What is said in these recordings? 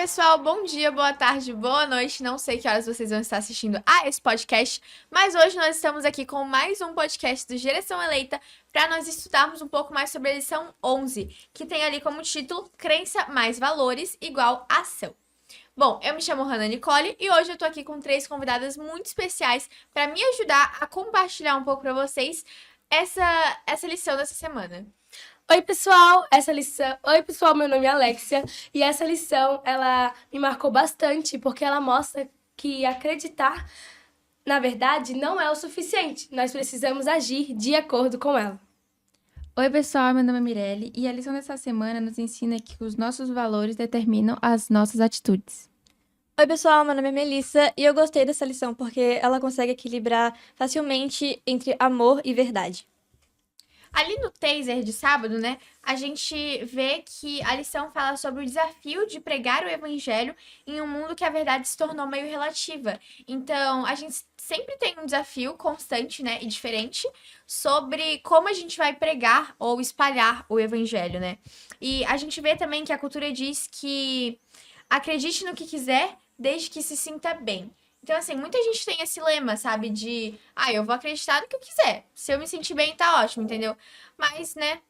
pessoal, bom dia, boa tarde, boa noite. Não sei que horas vocês vão estar assistindo a esse podcast, mas hoje nós estamos aqui com mais um podcast do Geração Eleita para nós estudarmos um pouco mais sobre a lição 11, que tem ali como título Crença mais valores igual ação. Bom, eu me chamo Hannah Nicole e hoje eu tô aqui com três convidadas muito especiais para me ajudar a compartilhar um pouco para vocês essa lição dessa semana. Oi, pessoal, Oi, pessoal, meu nome é Alexia e essa lição, ela me marcou bastante porque ela mostra que acreditar, na verdade, não é o suficiente. Nós precisamos agir de acordo com ela. Oi, pessoal, meu nome é Mirelle e a lição dessa semana nos ensina que os nossos valores determinam as nossas atitudes. Oi, pessoal, meu nome é Melissa e eu gostei dessa lição porque ela consegue equilibrar facilmente entre amor e verdade. Ali no taser de sábado, né, a gente vê que a lição fala sobre o desafio de pregar o evangelho em um mundo que a verdade se tornou meio relativa. Então, a gente sempre tem um desafio constante, né, e diferente sobre como a gente vai pregar ou espalhar o evangelho, né? E a gente vê também que a cultura diz que acredite no que quiser, desde que se sinta bem. Então, assim, muita gente tem esse lema, sabe? Eu vou acreditar no que eu quiser. Se eu me sentir bem, tá ótimo, entendeu? Mas, né,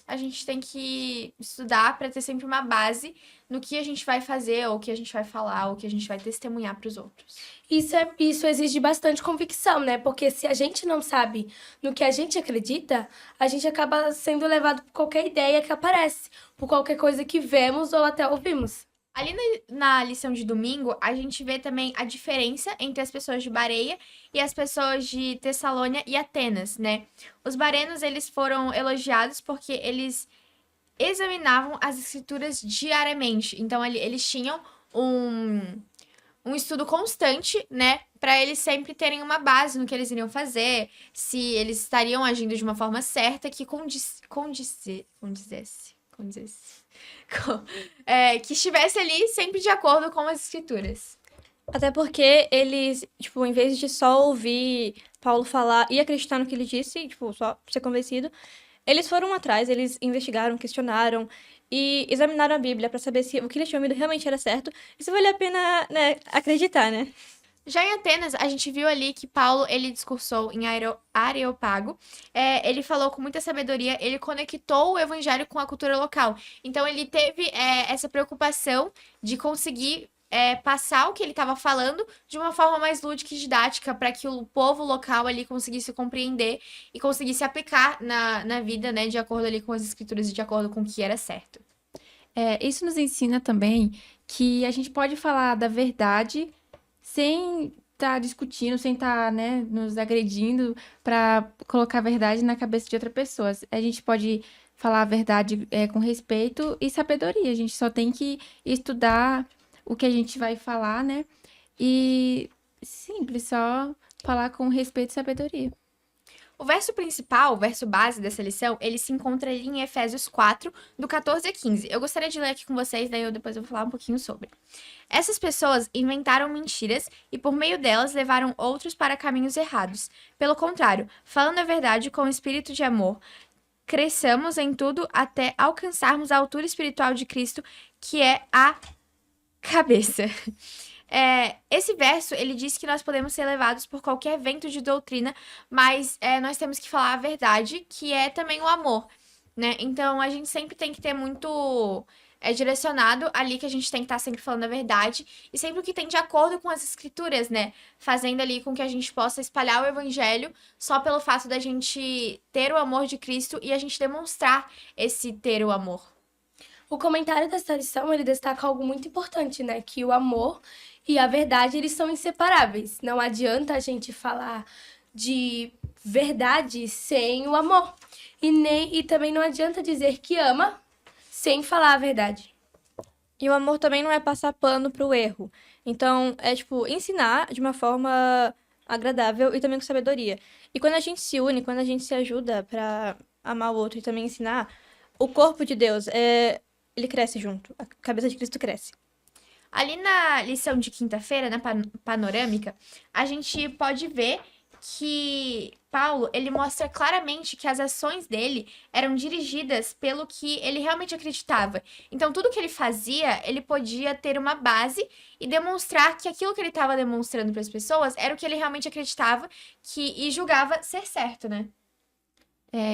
a gente tem que estudar pra ter sempre uma base no que a gente vai fazer, ou o que a gente vai falar, ou o que a gente vai testemunhar pros outros. Isso exige bastante convicção, né? Porque se a gente não sabe no que a gente acredita, a gente acaba sendo levado por qualquer ideia que aparece, por qualquer coisa que vemos ou até ouvimos. Ali na lição de domingo, a gente vê também a diferença entre as pessoas de Bareia e as pessoas de Tessalônia e Atenas, né? Os barenos, eles foram elogiados porque eles examinavam as escrituras diariamente. Então, eles tinham um estudo constante, né? Para eles sempre terem uma base no que eles iriam fazer, se eles estariam agindo de uma forma certa que condizesse. Que estivesse ali sempre de acordo com as escrituras. Até porque eles, em vez de só ouvir Paulo falar e acreditar no que ele disse, só ser convencido, eles foram atrás, eles investigaram, questionaram e examinaram a Bíblia para saber se o que eles tinham ouvido realmente era certo e se valia a pena, né, acreditar, né? Já em Atenas, a gente viu ali que Paulo, ele discursou em Areópago, ele falou com muita sabedoria, ele conectou o evangelho com a cultura local. Então, ele teve essa preocupação de conseguir passar o que ele estava falando de uma forma mais lúdica e didática, para que o povo local ali conseguisse compreender e conseguisse aplicar na vida, né, de acordo ali com as escrituras e de acordo com o que era certo. Isso nos ensina também que a gente pode falar da verdade sem estar discutindo, sem estar, né, nos agredindo para colocar a verdade na cabeça de outra pessoa. A gente pode falar a verdade com respeito e sabedoria. A gente só tem que estudar o que a gente vai falar, né? E simples, só falar com respeito e sabedoria. O verso principal, o verso base dessa lição, ele se encontra ali em Efésios 4, do 14 a 15. Eu gostaria de ler aqui com vocês, daí depois eu vou falar um pouquinho sobre. Essas pessoas inventaram mentiras e por meio delas levaram outros para caminhos errados. Pelo contrário, falando a verdade com espírito de amor, cresçamos em tudo até alcançarmos a altura espiritual de Cristo, que é a cabeça. Esse verso, ele diz que nós podemos ser levados por qualquer vento de doutrina, mas nós temos que falar a verdade, que é também o amor, né? Então, a gente sempre tem que ter muito direcionado ali, que a gente tem que estar sempre falando a verdade, e sempre o que tem de acordo com as escrituras, né? Fazendo ali com que a gente possa espalhar o evangelho só pelo fato da gente ter o amor de Cristo e a gente demonstrar esse ter o amor. O comentário dessa lição, ele destaca algo muito importante, né? Que o amor e a verdade, eles são inseparáveis. Não adianta a gente falar de verdade sem o amor. E também não adianta dizer que ama sem falar a verdade. E o amor também não é passar pano pro erro. Então, ensinar de uma forma agradável e também com sabedoria. E quando a gente se une, quando a gente se ajuda pra amar o outro e também ensinar, o corpo de Deus, ele cresce junto. A cabeça de Cristo cresce. Ali na lição de quinta-feira, na panorâmica, a gente pode ver que Paulo, ele mostra claramente que as ações dele eram dirigidas pelo que ele realmente acreditava. Então, tudo que ele fazia, ele podia ter uma base e demonstrar que aquilo que ele estava demonstrando para as pessoas era o que ele realmente acreditava e julgava ser certo, né?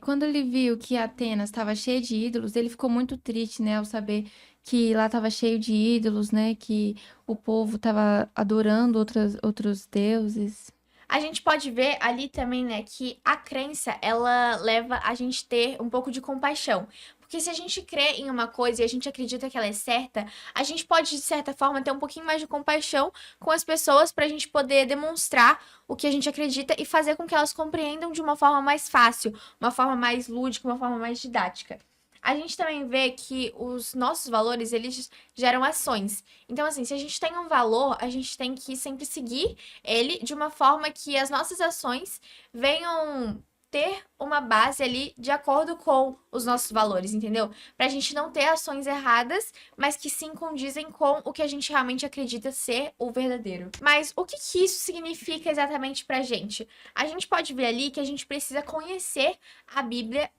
Quando ele viu que Atenas estava cheia de ídolos, ele ficou muito triste, né, ao saber que lá estava cheio de ídolos, né, que o povo estava adorando outros deuses. A gente pode ver ali também, né, que a crença, ela leva a gente ter um pouco de compaixão. Porque se a gente crê em uma coisa e a gente acredita que ela é certa, a gente pode, de certa forma, ter um pouquinho mais de compaixão com as pessoas pra gente poder demonstrar o que a gente acredita e fazer com que elas compreendam de uma forma mais fácil, uma forma mais lúdica, uma forma mais didática. A gente também vê que os nossos valores, eles geram ações. Então, assim, se a gente tem um valor, a gente tem que sempre seguir ele de uma forma que as nossas ações venham ter uma base ali de acordo com os nossos valores, entendeu? Pra gente não ter ações erradas, mas que sim condizem com o que a gente realmente acredita ser o verdadeiro. Mas o que que isso significa exatamente pra gente? A gente pode ver ali que a gente precisa conhecer a Bíblia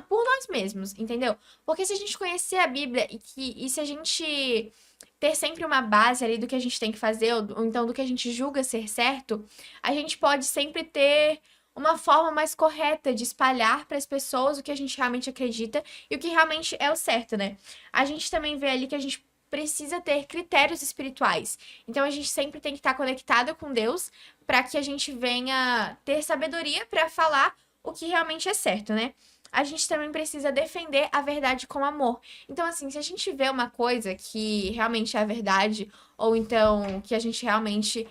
por nós mesmos, entendeu? Porque se a gente conhecer a Bíblia e se a gente ter sempre uma base ali do que a gente tem que fazer, ou então do que a gente julga ser certo, a gente pode sempre ter uma forma mais correta de espalhar para as pessoas o que a gente realmente acredita e o que realmente é o certo, né? A gente também vê ali que a gente precisa ter critérios espirituais. Então a gente sempre tem que estar conectado com Deus para que a gente venha ter sabedoria para falar o que realmente é certo, né? A gente também precisa defender a verdade com amor. Então, assim, se a gente vê uma coisa que realmente é a verdade, ou então que a gente realmente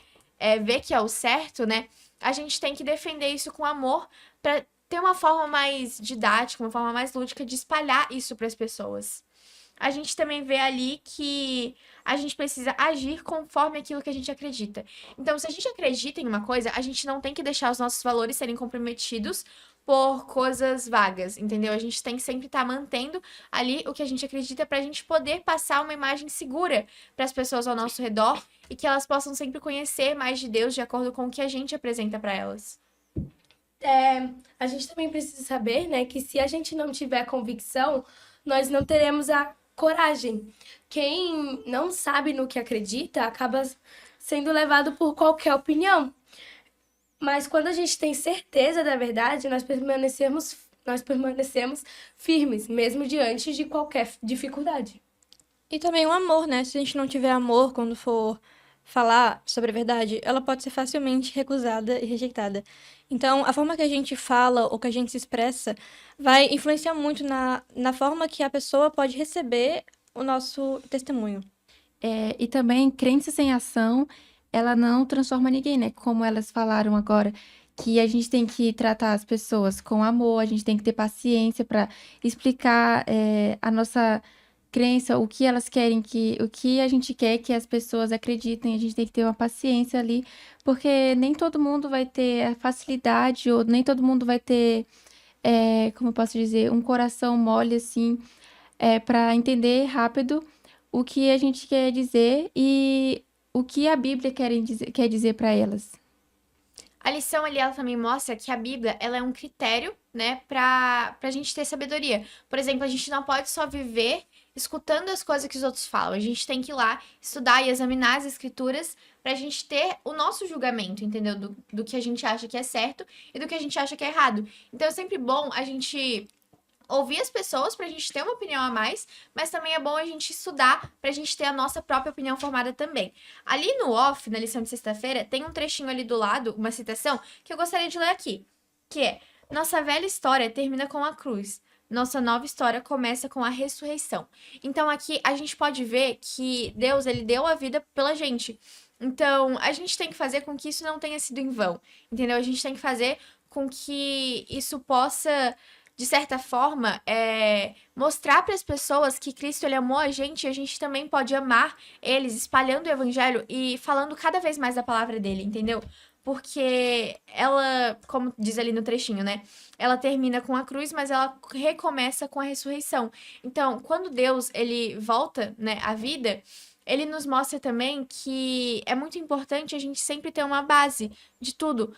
vê que é o certo, né? A gente tem que defender isso com amor para ter uma forma mais didática, uma forma mais lúdica de espalhar isso para as pessoas. A gente também vê ali que a gente precisa agir conforme aquilo que a gente acredita. Então, se a gente acredita em uma coisa, a gente não tem que deixar os nossos valores serem comprometidos por coisas vagas, entendeu? A gente tem que sempre estar mantendo ali o que a gente acredita para a gente poder passar uma imagem segura para as pessoas ao nosso redor e que elas possam sempre conhecer mais de Deus de acordo com o que a gente apresenta para elas. A gente também precisa saber, né, que se a gente não tiver convicção, nós não teremos a coragem. Quem não sabe no que acredita acaba sendo levado por qualquer opinião. Mas quando a gente tem certeza da verdade, nós permanecemos firmes, mesmo diante de qualquer dificuldade. E também o amor, né? Se a gente não tiver amor quando for falar sobre a verdade, ela pode ser facilmente recusada e rejeitada. Então, a forma que a gente fala ou que a gente se expressa vai influenciar muito na forma que a pessoa pode receber o nosso testemunho. E também, crença sem ação, ela não transforma ninguém, né? Como elas falaram agora, que a gente tem que tratar as pessoas com amor, a gente tem que ter paciência para explicar a nossa crença, o que elas querem, o que a gente quer que as pessoas acreditem, a gente tem que ter uma paciência ali, porque nem todo mundo vai ter a facilidade, ou nem todo mundo vai ter, como eu posso dizer, um coração mole, assim, para entender rápido o que a gente quer dizer e o que a Bíblia quer dizer para elas. A lição ali, ela também mostra que a Bíblia, ela é um critério, né, pra gente ter sabedoria. Por exemplo, a gente não pode só viver escutando as coisas que os outros falam. A gente tem que ir lá estudar e examinar as escrituras pra gente ter o nosso julgamento, entendeu? Do que a gente acha que é certo e do que a gente acha que é errado. Então é sempre bom a gente ouvir as pessoas pra gente ter uma opinião a mais, mas também é bom a gente estudar pra gente ter a nossa própria opinião formada também. Ali no off, na lição de sexta-feira, tem um trechinho ali do lado, uma citação, que eu gostaria de ler aqui, que é: nossa velha história termina com a cruz. Nossa nova história começa com a ressurreição. Então aqui a gente pode ver que Deus, ele deu a vida pela gente. Então a gente tem que fazer com que isso não tenha sido em vão, entendeu? A gente tem que fazer com que isso possa, de certa forma, mostrar para as pessoas que Cristo, ele amou a gente e a gente também pode amar eles, espalhando o evangelho e falando cada vez mais da palavra dele, entendeu? Porque ela, como diz ali no trechinho, né? Ela termina com a cruz, mas ela recomeça com a ressurreição. Então, quando Deus, ele volta, né, à vida, ele nos mostra também que é muito importante a gente sempre ter uma base de tudo.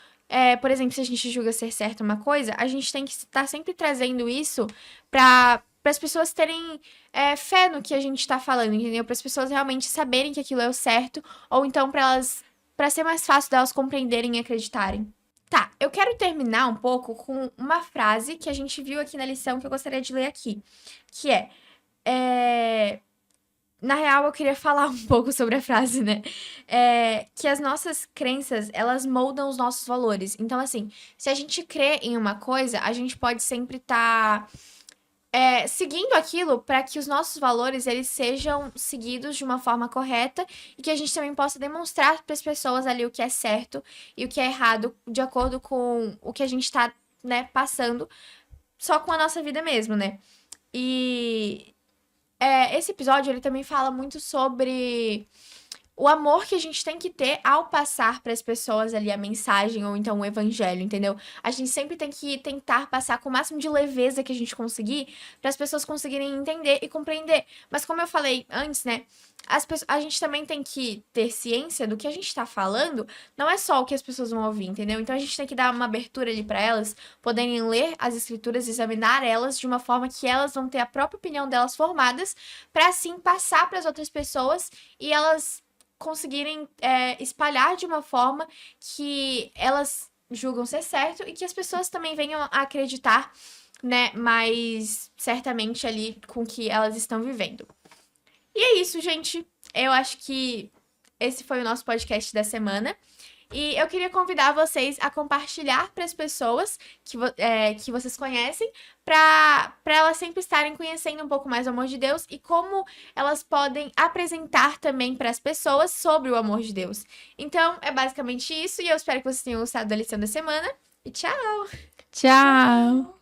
Por exemplo, se a gente julga ser certo uma coisa, a gente tem que estar sempre trazendo isso para as pessoas terem fé no que a gente está falando, entendeu? Para as pessoas realmente saberem que aquilo é o certo, ou então para ser mais fácil delas compreenderem e acreditarem. Tá, eu quero terminar um pouco com uma frase que a gente viu aqui na lição que eu gostaria de ler aqui, que na real, eu queria falar um pouco sobre a frase, né? Que as nossas crenças, elas moldam os nossos valores. Então, assim, se a gente crê em uma coisa, a gente pode sempre estar seguindo aquilo para que os nossos valores, eles sejam seguidos de uma forma correta e que a gente também possa demonstrar para as pessoas ali o que é certo e o que é errado, de acordo com o que a gente está, né, passando, só com a nossa vida mesmo, né? E esse episódio, ele também fala muito sobre o amor que a gente tem que ter ao passar para as pessoas ali a mensagem ou então o evangelho, entendeu? A gente sempre tem que tentar passar com o máximo de leveza que a gente conseguir para as pessoas conseguirem entender e compreender. Mas como eu falei antes, né? A gente também tem que ter ciência do que a gente tá falando, não é só o que as pessoas vão ouvir, entendeu? Então a gente tem que dar uma abertura ali para elas poderem ler as escrituras, examinar elas de uma forma que elas vão ter a própria opinião delas formadas, para assim passar para as outras pessoas e elas conseguirem espalhar de uma forma que elas julgam ser certo e que as pessoas também venham a acreditar, né, mais certamente ali com o que elas estão vivendo. E é isso, gente. Eu acho que esse foi o nosso podcast da semana. E eu queria convidar vocês a compartilhar para as pessoas que vocês conhecem, para elas sempre estarem conhecendo um pouco mais o amor de Deus e como elas podem apresentar também para as pessoas sobre o amor de Deus. Então, é basicamente isso, e eu espero que vocês tenham gostado da lição da semana. E tchau! Tchau!